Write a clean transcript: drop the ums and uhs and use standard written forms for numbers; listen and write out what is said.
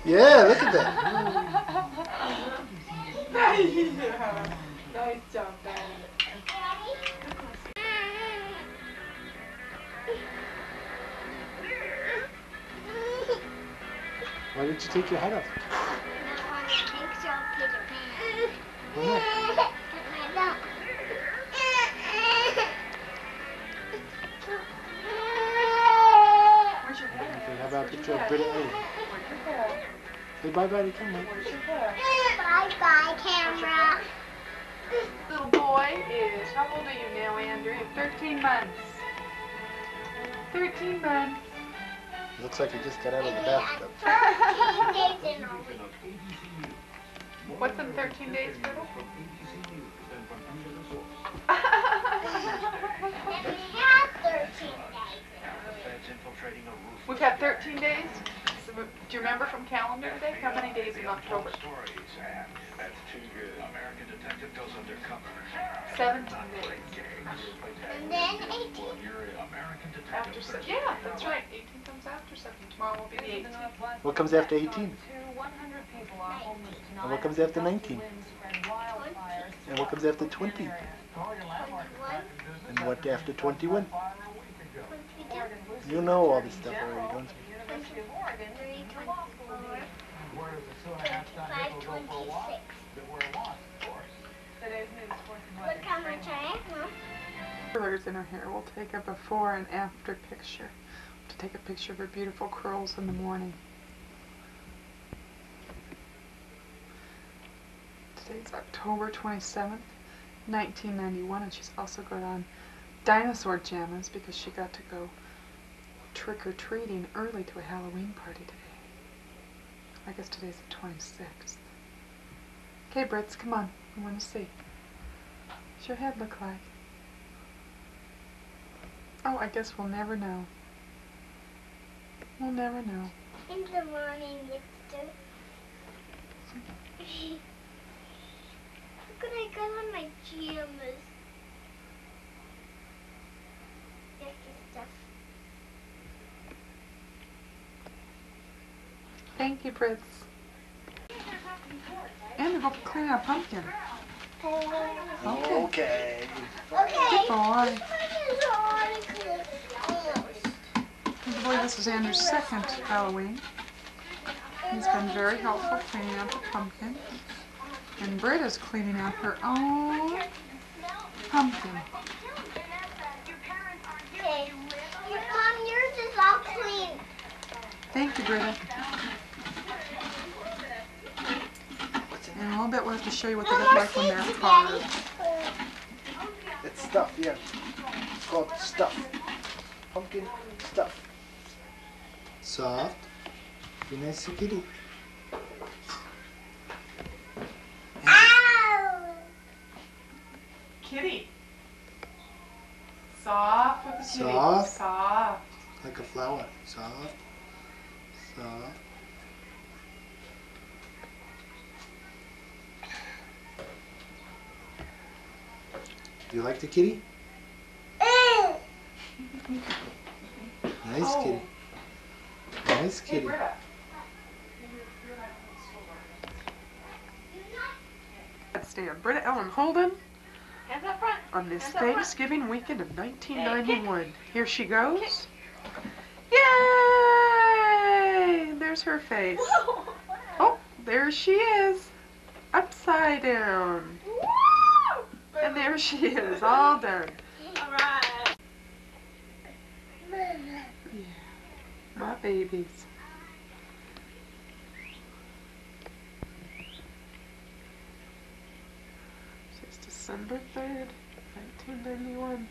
Yeah, look at that. Yeah. Nice job, Daddy. Why did you take your hat off? Why not? Where's your hair? Okay, how about a picture of Britta Ellen? Where's your hair? Say bye-bye to camera. Where's your hair? Bye-bye, camera. Little boy is, how old are you now, Andrew? 13 months. 13 months. Looks like he just got out of the bathtub. 13 days in a week. What's in 13 days, Britta? And we have 13 days. We've had 13 days? So, do you remember from calendar day? How many days in October? 17 days. And then 18. After yeah, that's right. 18 comes after 17. Tomorrow will be the 18th. What comes after 18? And what comes after 19? And what comes after 20? 21. And what after 21? 22. You know all this stuff already, don't you? 23, 24. 25, 26. Look how much I have, Mom. Curlers in her hair. We'll take a before and after picture. To take a picture of her beautiful curls in the morning. Today's October 27th, 1991, and she's also got on dinosaur jammies because she got to go trick-or-treating early to a Halloween party today. I guess today's the 26th. Okay, Brits, come on. I want to see. What's your head look like? Oh, I guess we'll never know. We'll never know. In the morning, it's still... Look what I got on my pajamas. Yucky stuff. Thank you, Brits. And we'll go clean our pumpkin. Okay. Okay. Okay. Good boy. Almost. Boy, this is Andrew's second Halloween. He's been very helpful cleaning out the pumpkin. And Britta's cleaning out her own pumpkin. Okay. Mom, yours is all clean. Thank you, Britta. In a little bit we'll have to show you what they look like when they're carved. It's stuff, yeah. It's called stuff. Pumpkin stuff. Soft. Be nice to kitty. Ow! Kitty. Soft with the kitty. Soft. Soft. Like a flower. Soft. Soft. Do you like the kitty? Nice Oh. kitty. Nice Hey, kitty. Britta. Let's stay on Britta Ellen Holden Hands up front. on this Hands up front. Thanksgiving weekend of 1991. Here she goes. Kick. Yay! There's her face. Oh, there she is. Upside down. And there she is, all done. All right. My babies. It's December 3rd, 1991.